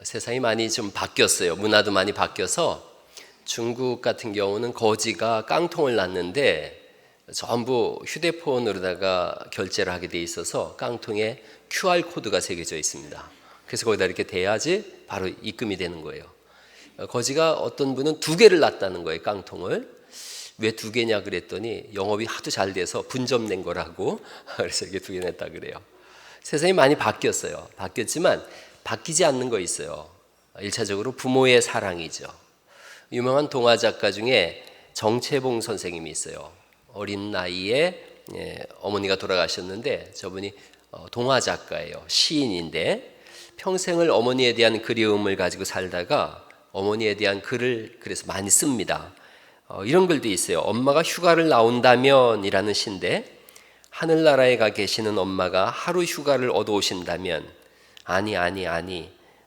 세상이 많이 좀 바뀌었어요. 문화도 많이 바뀌어서 중국 같은 경우는 거지가 깡통을 놨는데 전부 휴대폰으로다가 결제를 하게 돼 있어서 깡통에 QR코드가 새겨져 있습니다. 그래서 거기다 이렇게 대야지 바로 입금이 되는 거예요. 거지가 어떤 분은 2개를 놨다는 거예요. 깡통을. 왜 2개냐 그랬더니 영업이 하도 잘 돼서 분점 낸 거라고. 그래서 이게 2개 냈다 그래요. 세상이 많이 바뀌었어요. 바뀌었지만 바뀌지 않는 거 있어요. 1차적으로 부모의 사랑이죠. 유명한 동화 작가 중에 정채봉 선생님이 있어요. 어린 나이에 어머니가 돌아가셨는데 저분이 동화 작가예요. 시인인데 평생을 어머니에 대한 그리움을 가지고 살다가 어머니에 대한 글을 그래서 많이 씁니다. 이런 글도 있어요. 엄마가 휴가를 나온다면 이라는 시인데 하늘나라에 가 계시는 엄마가 하루 휴가를 얻어오신다면 아니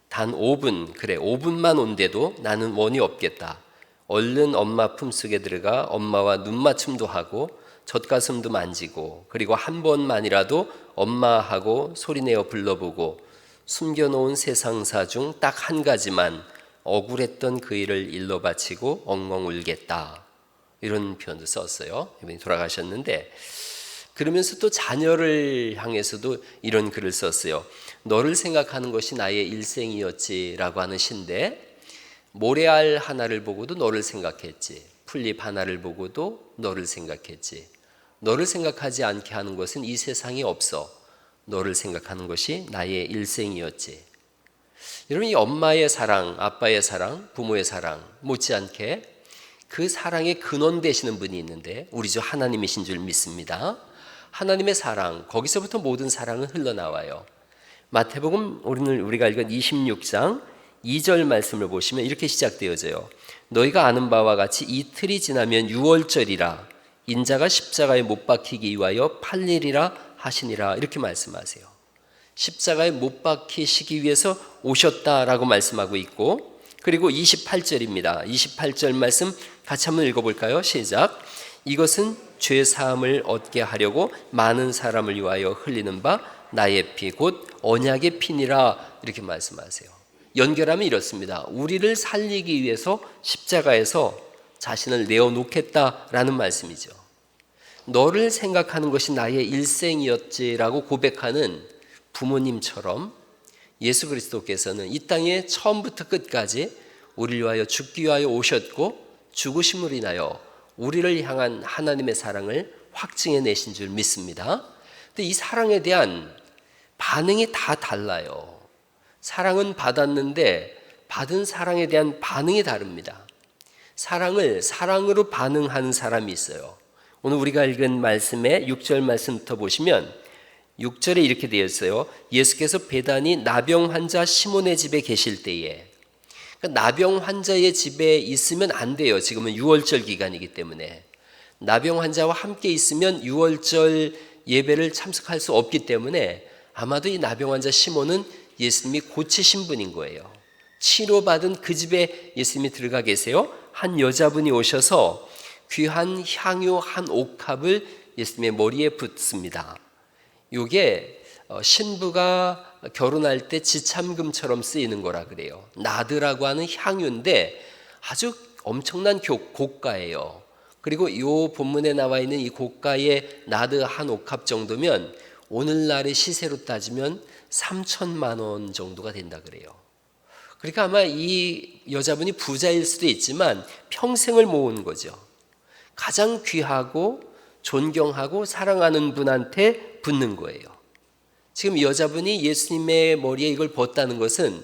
단 5분 그래 5분만 온대도 나는 원이 없겠다. 얼른 엄마 품속에 들어가 엄마와 눈맞춤도 하고 젖가슴도 만지고 그리고 한 번만이라도 엄마하고 소리내어 불러보고 숨겨놓은 세상사 중 딱 한 가지만 억울했던 그 일을 일러 바치고 엉엉 울겠다. 이런 표현도 썼어요. 이분이 돌아가셨는데 그러면서 또 자녀를 향해서도 이런 글을 썼어요. 너를 생각하는 것이 나의 일생이었지라고 하는 시인데 모래알 하나를 보고도 너를 생각했지. 풀잎 하나를 보고도 너를 생각했지. 너를 생각하지 않게 하는 것은 이 세상에 없어. 너를 생각하는 것이 나의 일생이었지. 여러분 이 엄마의 사랑, 아빠의 사랑, 부모의 사랑 못지않게 그 사랑의 근원 되시는 분이 있는데 우리 주 하나님이신 줄 믿습니다. 하나님의 사랑, 거기서부터 모든 사랑은 흘러나와요. 마태복음 오늘 우리가 읽은 26장 2절 말씀을 보시면 이렇게 시작되어져요. 너희가 아는 바와 같이 이틀이 지나면 유월절이라 인자가 십자가에 못 박히기 위하여 팔리리라 하시니라 이렇게 말씀하세요. 십자가에 못 박히시기 위해서 오셨다라고 말씀하고 있고 그리고 28절입니다. 28절 말씀 같이 한번 읽어볼까요? 시작. 이것은 죄 사함을 얻게 하려고 많은 사람을 위하여 흘리는 바 나의 피 곧 언약의 피니라 이렇게 말씀하세요. 연결하면 이렇습니다. 우리를 살리기 위해서 십자가에서 자신을 내어놓겠다라는 말씀이죠. 너를 생각하는 것이 나의 일생이었지라고 고백하는 부모님처럼 예수 그리스도께서는 이 땅에 처음부터 끝까지 우리를 위하여 죽기 위하여 오셨고 죽으심으로 인하여 우리를 향한 하나님의 사랑을 확증해 내신 줄 믿습니다. 근데 이 사랑에 대한 반응이 다 달라요. 사랑은 받았는데 받은 사랑에 대한 반응이 다릅니다. 사랑을 사랑으로 반응하는 사람이 있어요. 오늘 우리가 읽은 말씀의 6절 말씀부터 보시면 6절에 이렇게 되어 있어요. 예수께서 베다니 나병 환자 시몬의 집에 계실 때에 그러니까 나병 환자의 집에 있으면 안 돼요. 지금은 유월절 기간이기 때문에 나병 환자와 함께 있으면 유월절 예배를 참석할 수 없기 때문에 아마도 이 나병 환자 시몬은 예수님이 고치신 분인 거예요. 치료받은 그 집에 예수님이 들어가 계세요. 한 여자분이 오셔서 귀한 향유 한 옥합을 예수님의 머리에 붓습니다. 이게 신부가 결혼할 때 지참금처럼 쓰이는 거라 그래요. 나드라고 하는 향유인데 아주 엄청난 고가예요. 그리고 이 본문에 나와 있는 이 고가의 나드 한 옥합 정도면 오늘날의 시세로 따지면 3천만 원 정도가 된다 그래요. 그러니까 아마 이 여자분이 부자일 수도 있지만 평생을 모은 거죠. 가장 귀하고 존경하고 사랑하는 분한테 붓는 거예요. 지금 이 여자분이 예수님의 머리에 이걸 벗다는 것은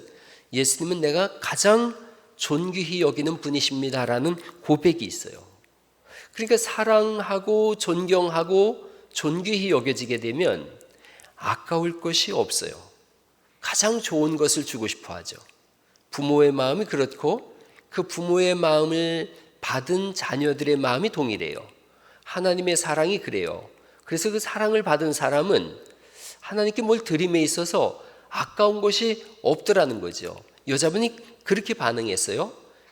예수님은 내가 가장 존귀히 여기는 분이십니다라는 고백이 있어요. 그러니까 사랑하고 존경하고 존귀히 여겨지게 되면 아까울 것이 없어요. 가장 좋은 것을 주고 싶어 하죠. 부모의 마음이 그렇고 그 부모의 마음을 받은 자녀들의 마음이 동일해요. 하나님의 사랑이 그래요. 그래서 그 사랑을 받은 사람은 하나님께 뭘 드림에 있어서 아까운 것이 없더라는 거죠. 여자분이 그렇게 반응했어요.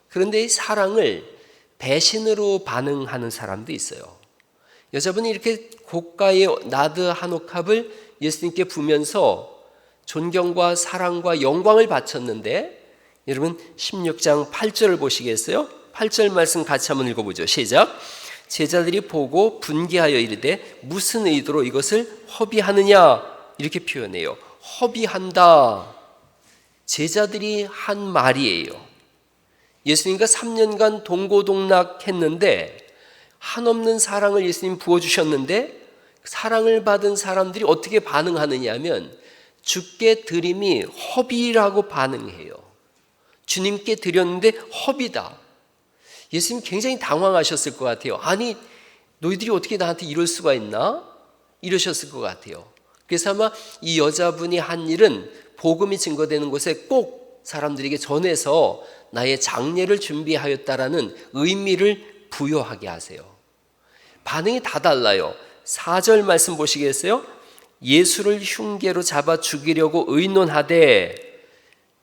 그런데 이 사랑을 배신으로 반응하는 사람도 있어요. 여자분이 이렇게 고가의 나드 한 옥합을 예수님께 부면서 존경과 사랑과 영광을 바쳤는데 여러분 16장 8절을 보시겠어요? 8절 말씀 같이 한번 읽어보죠. 시작. 제자들이 보고 분개하여 이르되 무슨 의도로 이것을 허비하느냐 이렇게 표현해요. 허비한다. 제자들이 한 말이에요. 예수님과 3년간 동고동락했는데 한없는 사랑을 예수님 부어주셨는데 사랑을 받은 사람들이 어떻게 반응하느냐 하면 주께 드림이 허비라고 반응해요. 주님께 드렸는데 허비다. 예수님 굉장히 당황하셨을 것 같아요. 아니 너희들이 어떻게 나한테 이럴 수가 있나? 이러셨을 것 같아요. 그래서 아마 이 여자분이 한 일은 복음이 증거되는 곳에 꼭 사람들에게 전해서 나의 장례를 준비하였다라는 의미를 부여하게 하세요. 반응이 다 달라요. 4절 말씀 보시겠어요? 예수를 흉계로 잡아 죽이려고 의논하되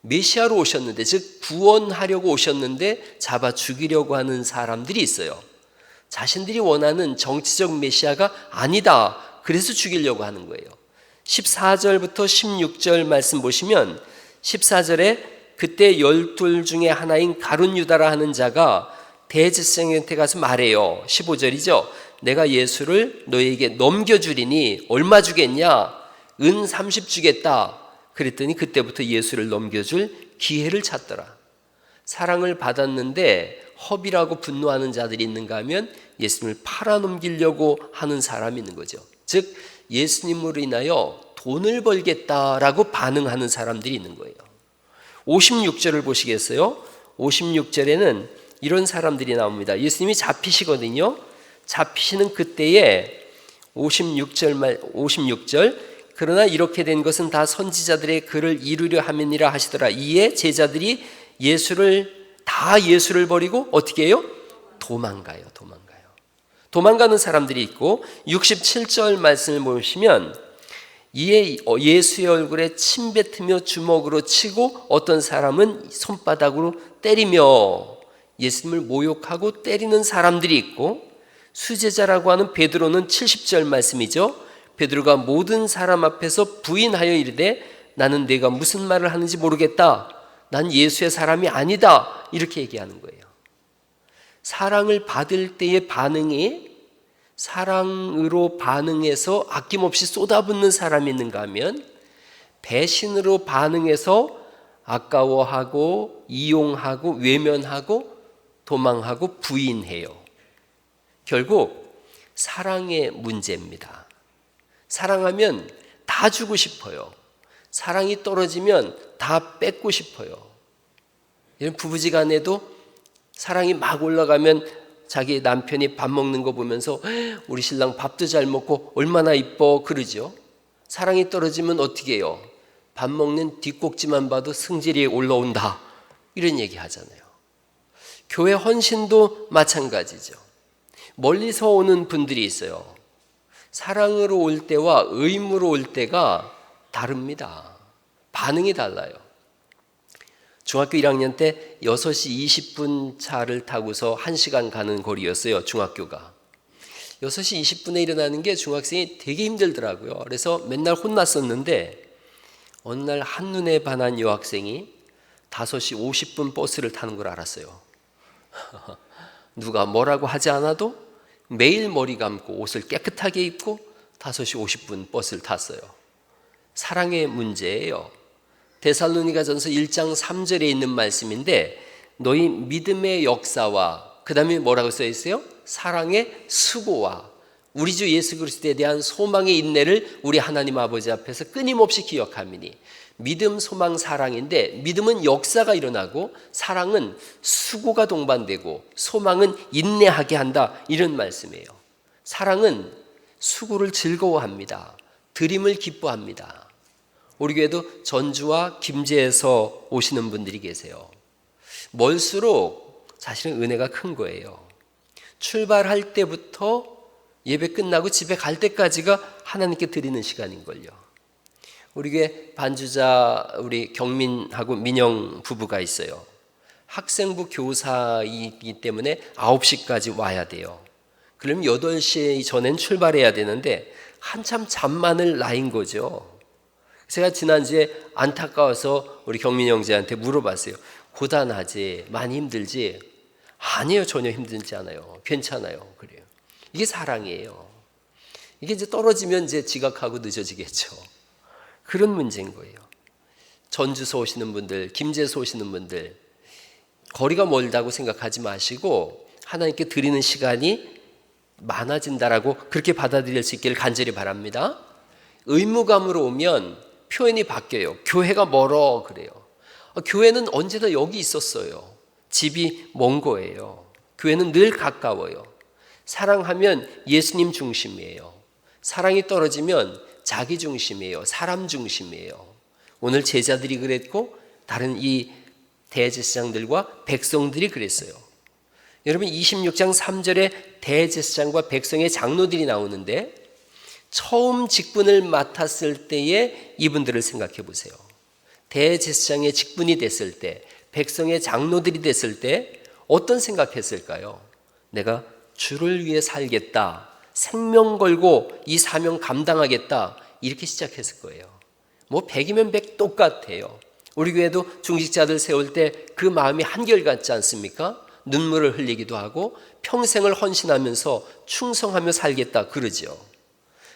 메시아로 오셨는데, 즉 구원하려고 오셨는데 잡아 죽이려고 하는 사람들이 있어요. 자신들이 원하는 정치적 메시아가 아니다. 그래서 죽이려고 하는 거예요. 14절부터 16절 말씀 보시면 14절에 그때 12 중에 하나인 가룟 유다라 하는 자가 대제사장한테 가서 말해요. 15절이죠. 내가 예수를 너에게 넘겨주리니 얼마 주겠냐? 은 30 주겠다. 그랬더니 그때부터 예수를 넘겨줄 기회를 찾더라. 사랑을 받았는데 허비라고 분노하는 자들이 있는가 하면 예수님을 팔아넘기려고 하는 사람이 있는 거죠. 즉 예수님으로 인하여 돈을 벌겠다라고 반응하는 사람들이 있는 거예요. 56절을 보시겠어요? 56절에는 이런 사람들이 나옵니다. 예수님이 잡히시거든요. 잡히시는 그때에 56절 그러나 이렇게 된 것은 다 선지자들의 글을 이루려 함이니라 하시더라. 이에 제자들이 예수를 버리고 어떻게 해요? 도망가요. 도망가는 사람들이 있고 67절 말씀을 보시면 이에 예수의 얼굴에 침 뱉으며 주먹으로 치고 어떤 사람은 손바닥으로 때리며 예수님을 모욕하고 때리는 사람들이 있고 수제자라고 하는 베드로는 70절 말씀이죠. 베드로가 모든 사람 앞에서 부인하여 이르되 나는 내가 무슨 말을 하는지 모르겠다. 난 예수의 사람이 아니다. 이렇게 얘기하는 거예요. 사랑을 받을 때의 반응이 사랑으로 반응해서 아낌없이 쏟아붓는 사람이 있는가 하면 배신으로 반응해서 아까워하고 이용하고 외면하고 도망하고 부인해요. 결국 사랑의 문제입니다. 사랑하면 다 주고 싶어요. 사랑이 떨어지면 다 뺏고 싶어요. 이런 부부지간에도 사랑이 막 올라가면 자기 남편이 밥 먹는 거 보면서 우리 신랑 밥도 잘 먹고 얼마나 이뻐 그러죠. 사랑이 떨어지면 어떻게 해요? 밥 먹는 뒷꼭지만 봐도 승질이 올라온다. 이런 얘기 하잖아요. 교회 헌신도 마찬가지죠. 멀리서 오는 분들이 있어요. 사랑으로 올 때와 의무로 올 때가 다릅니다. 반응이 달라요. 중학교 1학년 때 6시 20분 차를 타고서 1시간 가는 거리였어요. 중학교가. 6시 20분에 일어나는 게 중학생이 되게 힘들더라고요. 그래서 맨날 혼났었는데 어느 날 한눈에 반한 여학생이 5시 50분 버스를 타는 걸 알았어요. 누가 뭐라고 하지 않아도 매일 머리 감고 옷을 깨끗하게 입고 5시 50분 버스를 탔어요. 사랑의 문제예요. 데살로니가전서 1장 3절에 있는 말씀인데 너희 믿음의 역사와 그 다음에 뭐라고 써 있어요? 사랑의 수고와 우리 주 예수 그리스도에 대한 소망의 인내를 우리 하나님 아버지 앞에서 끊임없이 기억함이니 믿음, 소망, 사랑인데 믿음은 역사가 일어나고 사랑은 수고가 동반되고 소망은 인내하게 한다 이런 말씀이에요. 사랑은 수고를 즐거워합니다. 드림을 기뻐합니다. 우리 교회도 전주와 김제에서 오시는 분들이 계세요. 멀수록 사실은 은혜가 큰 거예요. 출발할 때부터 예배 끝나고 집에 갈 때까지가 하나님께 드리는 시간인걸요. 우리 교회 반주자 우리 경민하고 민영 부부가 있어요. 학생부 교사이기 때문에 9시까지 와야 돼요. 그러면 8시 전엔 출발해야 되는데 한참 잠만을 나인 거죠. 제가 지난주에 안타까워서 우리 경민 형제한테 물어봤어요. 고단하지, 많이 힘들지? 아니에요. 전혀 힘들지 않아요. 괜찮아요. 그래요. 이게 사랑이에요. 이게 이제 떨어지면 이제 지각하고 늦어지겠죠. 그런 문제인 거예요. 전주서 오시는 분들, 김제서 오시는 분들, 거리가 멀다고 생각하지 마시고 하나님께 드리는 시간이 많아진다라고 그렇게 받아들일 수 있기를 간절히 바랍니다. 의무감으로 오면 표현이 바뀌어요. 교회가 멀어 그래요. 교회는 언제나 여기 있었어요. 집이 먼 거예요. 교회는 늘 가까워요. 사랑하면 예수님 중심이에요. 사랑이 떨어지면 자기 중심이에요. 사람 중심이에요. 오늘 제자들이 그랬고 다른 이 대제사장들과 백성들이 그랬어요. 여러분 26장 3절에 대제사장과 백성의 장로들이 나오는데 처음 직분을 맡았을 때의 이분들을 생각해 보세요. 대제사장의 직분이 됐을 때, 백성의 장로들이 됐을 때 어떤 생각했을까요? 내가 주를 위해 살겠다, 생명 걸고 이 사명 감당하겠다, 이렇게 시작했을 거예요. 뭐 100이면 100 똑같아요. 우리 교회도 중직자들 세울 때 그 마음이 한결같지 않습니까? 눈물을 흘리기도 하고 평생을 헌신하면서 충성하며 살겠다 그러죠.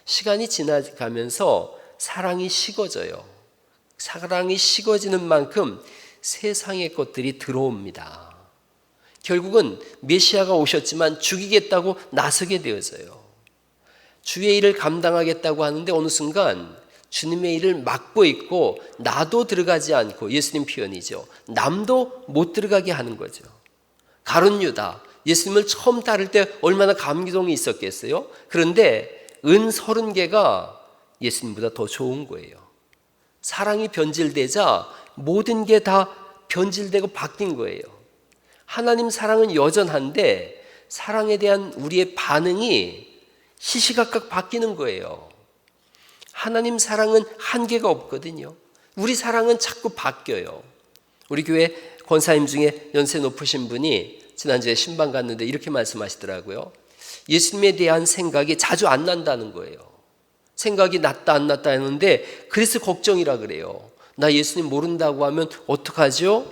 시간이 지나가면서 사랑이 식어져요. 사랑이 식어지는 만큼 세상의 것들이 들어옵니다. 결국은 메시아가 오셨지만 죽이겠다고 나서게 되어져요. 주의 일을 감당하겠다고 하는데 어느 순간 주님의 일을 막고 있고 나도 들어가지 않고, 예수님 표현이죠, 남도 못 들어가게 하는 거죠. 가룟 유다, 예수님을 처음 따를 때 얼마나 감동이 있었겠어요? 그런데 은 30개가 예수님보다 더 좋은 거예요. 사랑이 변질되자 모든 게 다 변질되고 바뀐 거예요. 하나님 사랑은 여전한데 사랑에 대한 우리의 반응이 시시각각 바뀌는 거예요. 하나님 사랑은 한계가 없거든요. 우리 사랑은 자꾸 바뀌어요. 우리 교회 권사님 중에 연세 높으신 분이 지난주에 신방 갔는데 이렇게 말씀하시더라고요. 예수님에 대한 생각이 자주 안 난다는 거예요. 생각이 났다 안 났다 했는데 그래서 걱정이라 그래요. 나 예수님 모른다고 하면 어떡하죠?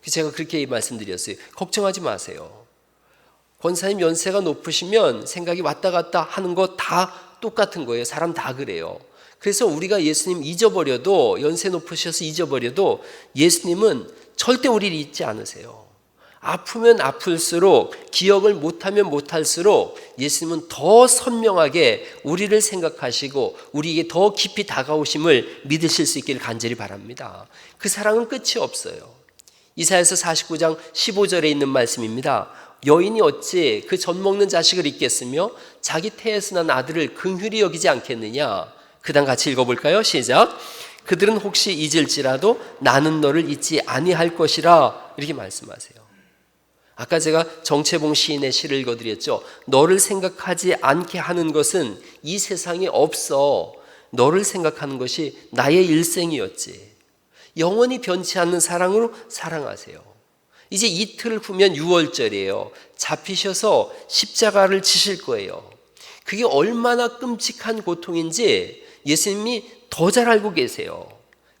제가 그렇게 말씀드렸어요. 걱정하지 마세요. 권사님 연세가 높으시면 생각이 왔다 갔다 하는 거 다 똑같은 거예요. 사람 다 그래요. 그래서 우리가 예수님 잊어버려도, 연세 높으셔서 잊어버려도 예수님은 절대 우리를 잊지 않으세요. 아프면 아플수록, 기억을 못하면 못할수록 예수님은 더 선명하게 우리를 생각하시고 우리에게 더 깊이 다가오심을 믿으실 수 있기를 간절히 바랍니다. 그 사랑은 끝이 없어요. 이사야서 49장 15절에 있는 말씀입니다. 여인이 어찌 그 젖 먹는 자식을 잊겠으며 자기 태에서 난 아들을 긍휼히 여기지 않겠느냐. 그 다음 같이 읽어볼까요? 시작. 그들은 혹시 잊을지라도 나는 너를 잊지 아니할 것이라, 이렇게 말씀하세요. 아까 제가 정채봉 시인의 시를 읽어드렸죠. 너를 생각하지 않게 하는 것은 이 세상에 없어. 너를 생각하는 것이 나의 일생이었지. 영원히 변치 않는 사랑으로 사랑하세요. 이제 이틀 후면 6월절이에요. 잡히셔서 십자가를 지실 거예요. 그게 얼마나 끔찍한 고통인지 예수님이 더 잘 알고 계세요.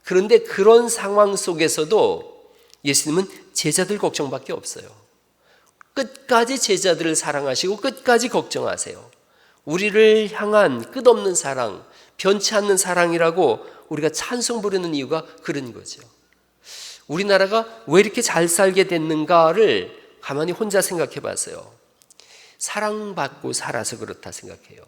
그런데 그런 상황 속에서도 예수님은 제자들 걱정밖에 없어요. 끝까지 제자들을 사랑하시고 끝까지 걱정하세요. 우리를 향한 끝없는 사랑, 변치 않는 사랑이라고 우리가 찬송 부르는 이유가 그런 거죠. 우리나라가 왜 이렇게 잘 살게 됐는가를 가만히 혼자 생각해 봤어요. 사랑받고 살아서 그렇다 생각해요.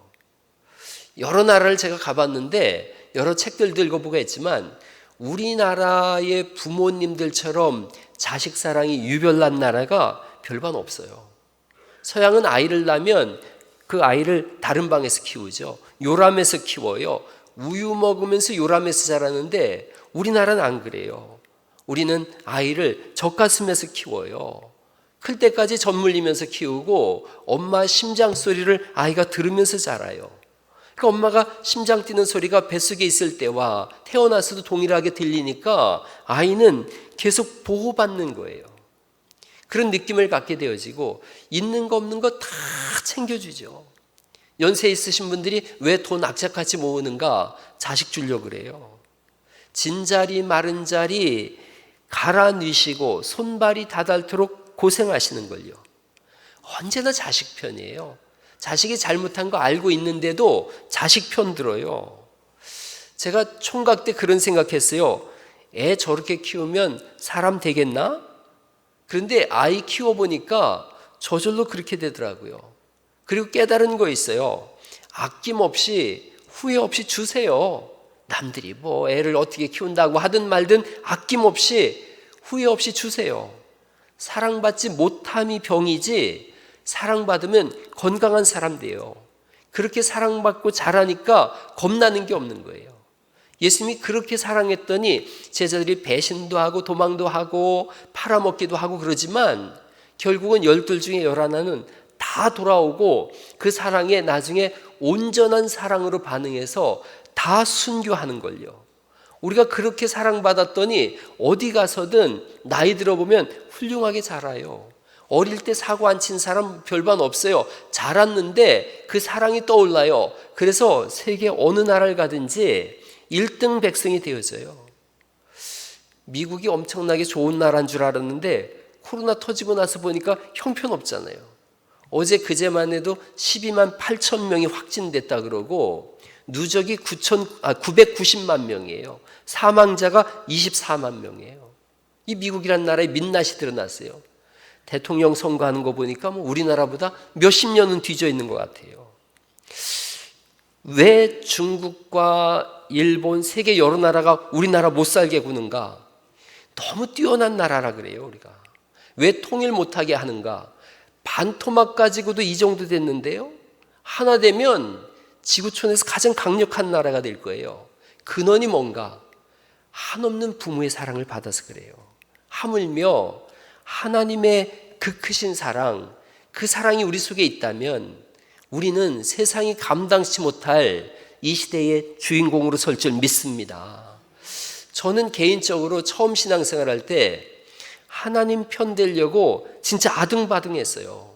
여러 나라를 제가 가봤는데 여러 책들도 읽어보고 했지만 우리나라의 부모님들처럼 자식 사랑이 유별난 나라가 별반 없어요. 서양은 아이를 낳으면 그 아이를 다른 방에서 키우죠. 요람에서 키워요. 우유 먹으면서 요람에서 자라는데 우리나라는 안 그래요. 우리는 아이를 젖가슴에서 키워요. 클 때까지 젖 물리면서 키우고 엄마 심장 소리를 아이가 들으면서 자라요. 그러니까 엄마가 심장 뛰는 소리가 뱃속에 있을 때와 태어나서도 동일하게 들리니까 아이는 계속 보호받는 거예요. 그런 느낌을 갖게 되어지고 있는 거 없는 거 다 챙겨주죠. 연세 있으신 분들이 왜 돈 악착같이 모으는가? 자식 주려고 그래요. 진자리 마른 자리 갈아뉘시고 손발이 다닳도록 고생하시는 걸요. 언제나 자식 편이에요. 자식이 잘못한 거 알고 있는데도 자식 편 들어요. 제가 총각 때 그런 생각했어요. 애 저렇게 키우면 사람 되겠나? 그런데 아이 키워보니까 저절로 그렇게 되더라고요. 그리고 깨달은 거 있어요. 아낌없이 후회 없이 주세요. 남들이 뭐 애를 어떻게 키운다고 하든 말든 아낌없이 후회 없이 주세요. 사랑받지 못함이 병이지 사랑받으면 건강한 사람 돼요. 그렇게 사랑받고 자라니까 겁나는 게 없는 거예요. 예수님이 그렇게 사랑했더니 제자들이 배신도 하고 도망도 하고 팔아먹기도 하고 그러지만 결국은 12 중에 11은 다 돌아오고 그 사랑에 나중에 온전한 사랑으로 반응해서 다 순교하는 걸요. 우리가 그렇게 사랑받았더니 어디 가서든 나이 들어보면 훌륭하게 자라요. 어릴 때 사고 안 친 사람 별반 없어요. 자랐는데 그 사랑이 떠올라요. 그래서 세계 어느 나라를 가든지 1등 백성이 되어져요. 미국이 엄청나게 좋은 나라인 줄 알았는데 코로나 터지고 나서 보니까 형편없잖아요. 어제 그제만 해도 12만 8천 명이 확진됐다 그러고 누적이 990만 명이에요. 사망자가 24만 명이에요. 이 미국이란 나라에 민낯이 드러났어요. 대통령 선거하는 거 보니까 뭐 우리나라보다 몇십 년은 뒤져 있는 것 같아요. 왜 중국과 일본, 세계 여러 나라가 우리나라 못 살게 구는가? 너무 뛰어난 나라라 그래요, 우리가. 왜 통일 못하게 하는가? 반토막 가지고도 이 정도 됐는데요. 하나 되면 지구촌에서 가장 강력한 나라가 될 거예요. 근원이 뭔가? 한없는 부모의 사랑을 받아서 그래요. 하물며 하나님의 그 크신 사랑, 그 사랑이 우리 속에 있다면 우리는 세상이 감당치 못할 이 시대의 주인공으로 설 줄 믿습니다. 저는 개인적으로 처음 신앙생활 할 때 하나님 편 되려고 진짜 아등바등했어요.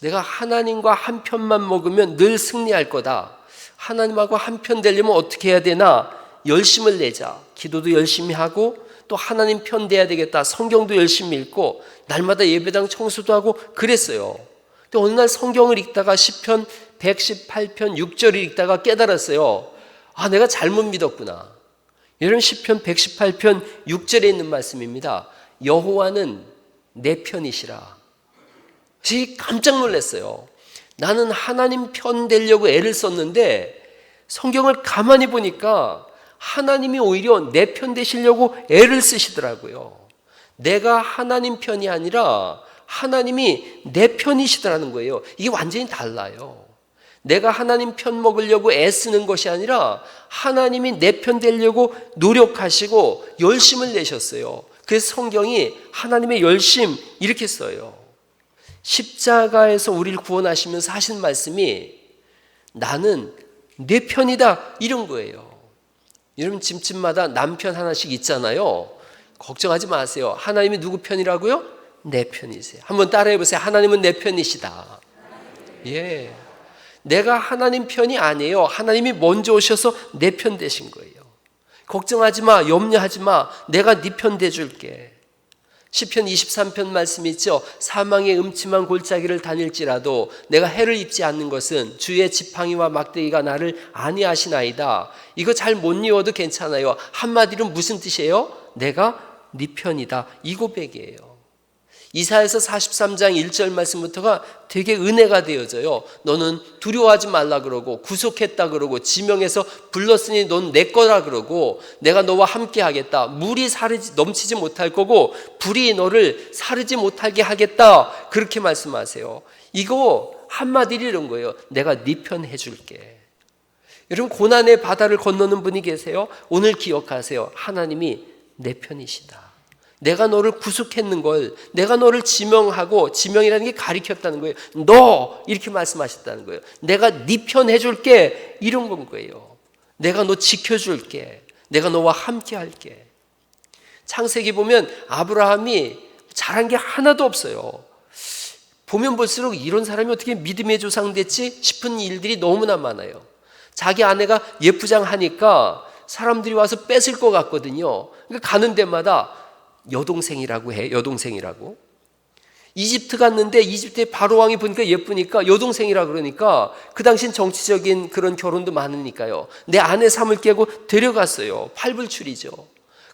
내가 하나님과 한 편만 먹으면 늘 승리할 거다. 하나님하고 한 편 되려면 어떻게 해야 되나? 열심을 내자. 기도도 열심히 하고 또 하나님 편 돼야 되겠다. 성경도 열심히 읽고 날마다 예배당 청소도 하고 그랬어요. 근데 어느 날 성경을 읽다가 시편 118편 6절을 읽다가 깨달았어요. 아, 내가 잘못 믿었구나. 여러분, 시편 118편 6절에 있는 말씀입니다. 여호와는 내 편이시라. 제가 깜짝 놀랐어요. 나는 하나님 편 되려고 애를 썼는데 성경을 가만히 보니까 하나님이 오히려 내 편 되시려고 애를 쓰시더라고요. 내가 하나님 편이 아니라 하나님이 내 편이시더라는 거예요. 이게 완전히 달라요. 내가 하나님 편 먹으려고 애쓰는 것이 아니라 하나님이 내 편 되려고 노력하시고 열심을 내셨어요. 그래서 성경이 하나님의 열심 이렇게 써요. 십자가에서 우리를 구원하시면서 하신 말씀이 나는 내 편이다 이런 거예요. 여러분, 집집마다 남편 하나씩 있잖아요. 걱정하지 마세요. 하나님이 누구 편이라고요? 내 편이세요. 한번 따라해 보세요. 하나님은 내 편이시다. 예, 내가 하나님 편이 아니에요. 하나님이 먼저 오셔서 내 편 되신 거예요. 걱정하지 마, 염려하지 마. 내가 네 편 돼줄게. 시편 23편 말씀이 있죠. 사망의 음침한 골짜기를 다닐지라도 내가 해를 입지 않는 것은 주의 지팡이와 막대기가 나를 안위하시나이다. 이거 잘 못 이어도 괜찮아요. 한마디로 무슨 뜻이에요? 내가 네 편이다. 이 고백이에요. 이사야서 43장 1절 말씀부터가 되게 은혜가 되어져요. 너는 두려워하지 말라 그러고 구속했다 그러고 지명해서 불렀으니 넌 내 거라 그러고 내가 너와 함께 하겠다. 물이 넘치지 못할 거고 불이 너를 사르지 못하게 하겠다. 그렇게 말씀하세요. 이거 한마디로 이런 거예요. 내가 네 편 해줄게. 여러분, 고난의 바다를 건너는 분이 계세요. 오늘 기억하세요. 하나님이 내 편이시다. 내가 너를 구속했는 걸, 내가 너를 지명하고, 지명이라는 게 가리켰다는 거예요. 너 이렇게 말씀하셨다는 거예요. 내가 네 편 해줄게 이런 건 거예요. 내가 너 지켜줄게. 내가 너와 함께 할게. 창세기 보면 아브라함이 잘한 게 하나도 없어요. 보면 볼수록 이런 사람이 어떻게 믿음의 조상 됐지 싶은 일들이 너무나 많아요. 자기 아내가 예쁘장하니까 사람들이 와서 뺏을 것 같거든요. 그러니까 가는 데마다 여동생이라고 해. 여동생이라고. 이집트 갔는데 이집트의 바로왕이 보니까 예쁘니까 여동생이라 그러니까 그 당시엔 정치적인 그런 결혼도 많으니까요. 내 아내 삼을 깨고 데려갔어요. 팔불출이죠.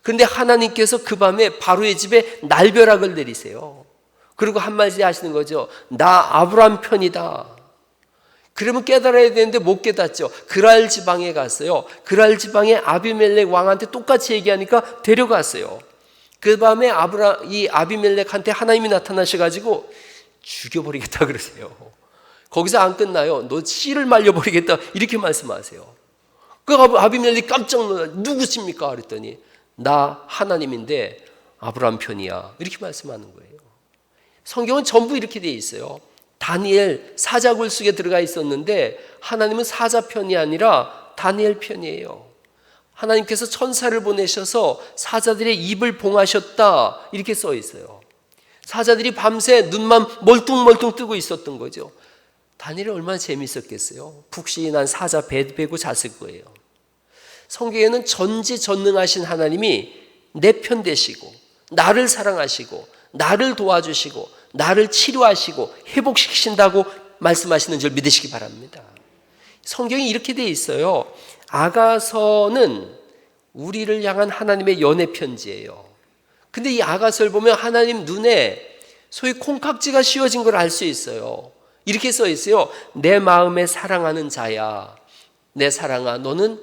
그런데 하나님께서 그 밤에 바로의 집에 날벼락을 내리세요. 그리고 한마디 하시는 거죠. 나 아브람 편이다. 그러면 깨달아야 되는데 못 깨닫죠. 그랄 지방에 갔어요. 그랄 지방에 아비멜렉 왕한테 똑같이 얘기하니까 데려갔어요. 그 밤에 이 아비멜렉한테 하나님이 나타나셔가지고 죽여버리겠다 그러세요. 거기서 안 끝나요. 너 씨를 말려버리겠다 이렇게 말씀하세요. 그 아비멜렉이 깜짝 놀라. 누구십니까? 그랬더니 나 하나님인데 아브라함 편이야 이렇게 말씀하는 거예요. 성경은 전부 이렇게 돼 있어요. 다니엘 사자굴 속에 들어가 있었는데 하나님은 사자 편이 아니라 다니엘 편이에요. 하나님께서 천사를 보내셔서 사자들의 입을 봉하셨다 이렇게 써 있어요. 사자들이 밤새 눈만 멀뚱멀뚱 뜨고 있었던 거죠. 다니엘이 얼마나 재미있었겠어요. 푹신한 사자 배 베고 잤을 거예요. 성경에는 전지전능하신 하나님이 내 편 되시고 나를 사랑하시고 나를 도와주시고 나를 치료하시고 회복시키신다고 말씀하시는 줄 믿으시기 바랍니다. 성경이 이렇게 돼 있어요. 아가서는 우리를 향한 하나님의 연애 편지예요. 근데 이 아가서를 보면 하나님 눈에 소위 콩깍지가 씌워진 걸 알 수 있어요. 이렇게 써 있어요. 내 마음에 사랑하는 자야. 내 사랑아, 너는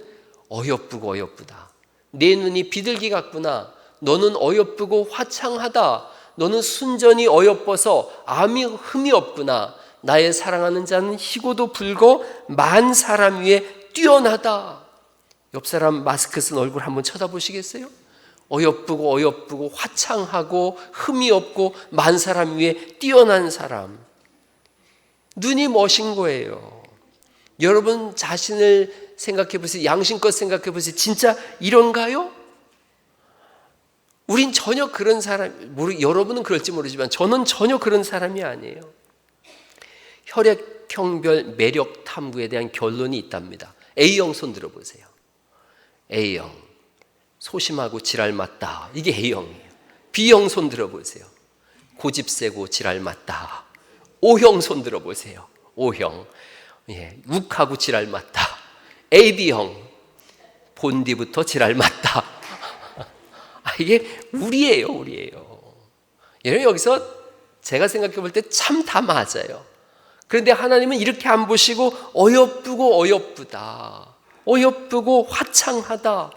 어여쁘고 어여쁘다. 내 눈이 비둘기 같구나. 너는 어여쁘고 화창하다. 너는 순전히 어여뻐서 암이 흠이 없구나. 나의 사랑하는 자는 희고도 붉고 만 사람 위에 뛰어나다. 옆 사람 마스크 쓴 얼굴 한번 쳐다보시겠어요? 어여쁘고 화창하고 흠이 없고 만 사람 위에 뛰어난 사람. 눈이 멋인 거예요. 여러분 자신을 생각해 보세요. 양심껏 생각해 보세요. 진짜 이런가요? 우린 전혀 그런 사람, 여러분은 그럴지 모르지만 저는 전혀 그런 사람이 아니에요. 혈액형별 매력 탐구에 대한 결론이 있답니다. A형 손 들어보세요. A형, 소심하고 지랄 맞다. 이게 A형이에요. B형 손 들어보세요. 고집 세고 지랄 맞다. O형 손 들어보세요. O형, 욱하고 지랄 맞다. AB형, 본디부터 지랄 맞다. 이게 우리예요. 여러분 여기서 제가 생각해 볼 때 참 다 맞아요. 그런데 하나님은 이렇게 안 보시고 어여쁘고 어여쁘다. 어여쁘고 화창하다.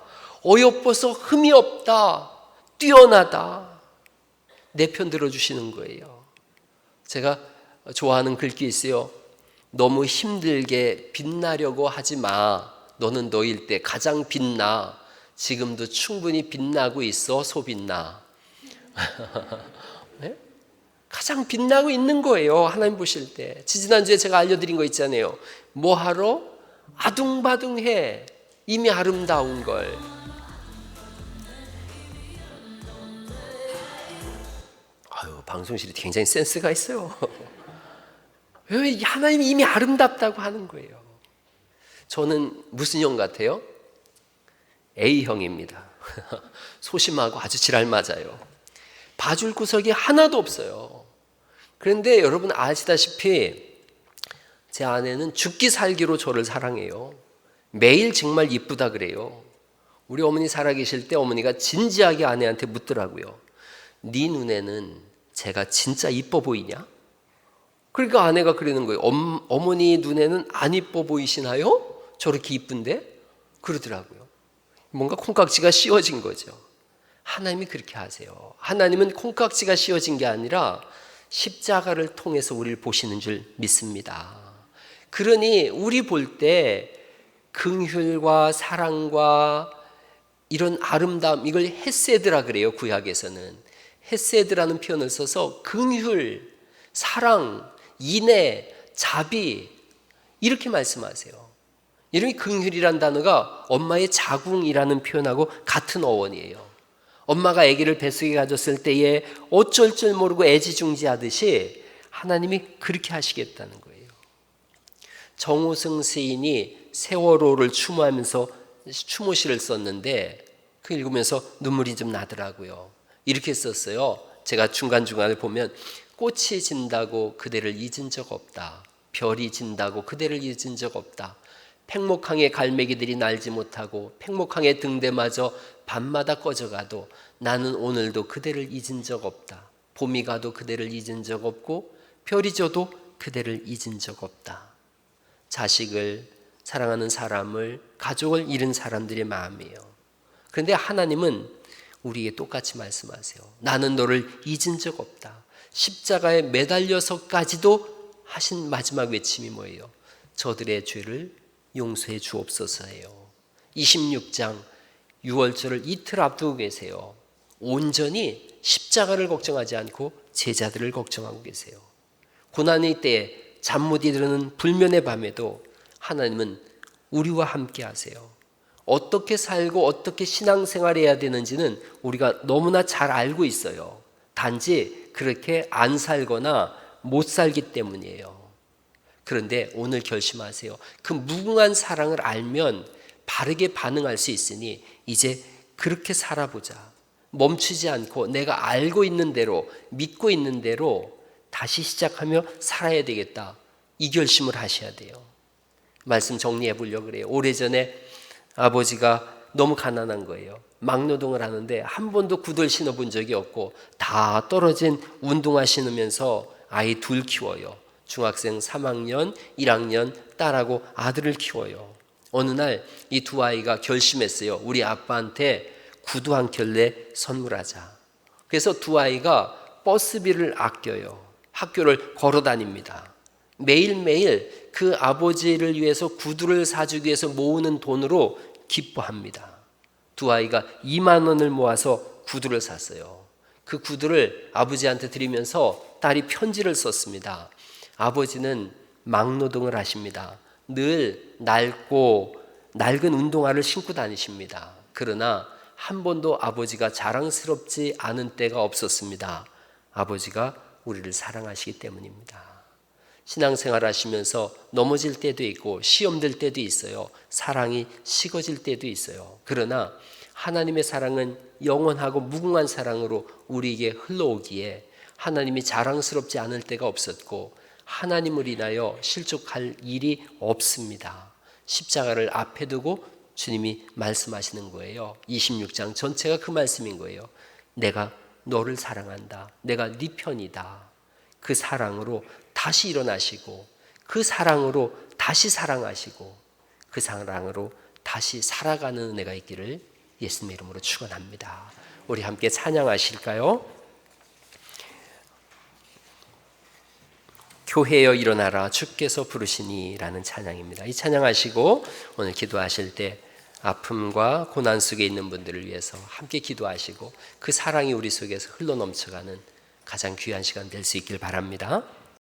어여뻐서 흠이 없다. 뛰어나다. 내 편 들어주시는 거예요. 제가 좋아하는 글귀 있어요. 너무 힘들게 빛나려고 하지 마. 너는 너일 때 가장 빛나. 지금도 충분히 빛나고 있어. 소빛나. 네? 가장 빛나고 있는 거예요. 하나님 보실 때. 지난주에 제가 알려드린 거 있잖아요. 뭐하러? 아둥바둥해. 이미 아름다운 걸. 방송실이 굉장히 센스가 있어요. 하나님이 이미 아름답다고 하는 거예요. 저는 무슨 형 같아요? A형입니다. 소심하고 아주 지랄 맞아요. 봐줄 구석이 하나도 없어요. 그런데 여러분 아시다시피 제 아내는 죽기 살기로 저를 사랑해요. 매일 정말 이쁘다 그래요. 우리 어머니 살아계실 때 어머니가 진지하게 아내한테 묻더라고요. 네 눈에는 제가 진짜 이뻐 보이냐? 그러니까 아내가 그러는 거예요. 어머니 눈에는 안 이뻐 보이시나요? 저렇게 이쁜데? 그러더라고요. 뭔가 콩깍지가 씌워진 거죠. 하나님이 그렇게 하세요. 하나님은 콩깍지가 씌워진 게 아니라 십자가를 통해서 우리를 보시는 줄 믿습니다. 그러니 우리 볼 때 긍휼과 사랑과 이런 아름다움, 이걸 헤세드라 그래요. 구약에서는 헤세드라는 표현을 써서 긍휼, 사랑, 인애, 자비 이렇게 말씀하세요. 이름이 긍휼이란 단어가 엄마의 자궁이라는 표현하고 같은 어원이에요. 엄마가 아기를 뱃속에 가졌을 때에 어쩔 줄 모르고 애지중지하듯이 하나님이 그렇게 하시겠다는 거예요. 정호승 시인이 세월호를 추모하면서 추모시를 썼는데 그 읽으면서 눈물이 좀 나더라고요. 이렇게 썼어요. 제가 중간중간에 보면 꽃이 진다고 그대를 잊은 적 없다. 별이 진다고 그대를 잊은 적 없다. 팽목항의 갈매기들이 날지 못하고 팽목항의 등대마저 밤마다 꺼져가도 나는 오늘도 그대를 잊은 적 없다. 봄이 가도 그대를 잊은 적 없고 별이 져도 그대를 잊은 적 없다. 자식을 사랑하는 사람을, 가족을 잃은 사람들의 마음이에요. 그런데 하나님은 우리에게 똑같이 말씀하세요. 나는 너를 잊은 적 없다. 십자가에 매달려서까지도 하신 마지막 외침이 뭐예요? 저들의 죄를 용서해 주옵소서예요. 26장 6월절을 이틀 앞두고 계세요. 온전히 십자가를 걱정하지 않고 제자들을 걱정하고 계세요. 고난의 때에 잠 못 이루는 불면의 밤에도 하나님은 우리와 함께 하세요. 어떻게 살고 어떻게 신앙생활해야 되는지는 우리가 너무나 잘 알고 있어요. 단지 그렇게 안 살거나 못 살기 때문이에요. 그런데 오늘 결심하세요. 그 무궁한 사랑을 알면 바르게 반응할 수 있으니 이제 그렇게 살아보자. 멈추지 않고 내가 알고 있는 대로, 믿고 있는 대로 다시 시작하며 살아야 되겠다. 이 결심을 하셔야 돼요. 말씀 정리해 보려고 그래요. 오래전에 아버지가 너무 가난한 거예요. 막노동을 하는데 한 번도 구두를 신어본 적이 없고 다 떨어진 운동화 신으면서 아이 둘 키워요. 중학생 3학년, 1학년 딸하고 아들을 키워요. 어느 날 이 두 아이가 결심했어요. 우리 아빠한테 구두 한 켤레 선물하자. 그래서 두 아이가 버스비를 아껴요. 학교를 걸어 다닙니다. 매일매일 그 아버지를 위해서 구두를 사주기 위해서 모으는 돈으로 기뻐합니다. 두 아이가 2만 원을 모아서 구두를 샀어요. 그 구두를 아버지한테 드리면서 딸이 편지를 썼습니다. 아버지는 막노동을 하십니다. 늘 낡고 낡은 운동화를 신고 다니십니다. 그러나 한 번도 아버지가 자랑스럽지 않은 때가 없었습니다. 아버지가 우리를 사랑하시기 때문입니다. 신앙생활 하시면서 넘어질 때도 있고 시험 들 때도 있어요. 사랑이 식어질 때도 있어요. 그러나 하나님의 사랑은 영원하고 무궁한 사랑으로 우리에게 흘러오기에 하나님이 자랑스럽지 않을 때가 없었고 하나님을 인하여 실족할 일이 없습니다. 십자가를 앞에 두고 주님이 말씀하시는 거예요. 26장 전체가 그 말씀인 거예요. 내가 너를 사랑한다. 내가 네 편이다. 그 사랑으로 다시 일어나시고 그 사랑으로 다시 사랑하시고 그 사랑으로 다시 살아가는 은혜가 있기를 예수님의 이름으로 축원합니다. 우리 함께 찬양하실까요? 교회여 일어나라 주께서 부르시니 라는 찬양입니다. 이 찬양하시고 오늘 기도하실 때 아픔과 고난 속에 있는 분들을 위해서 함께 기도하시고 그 사랑이 우리 속에서 흘러넘쳐가는 가장 귀한 시간 될 수 있길 바랍니다.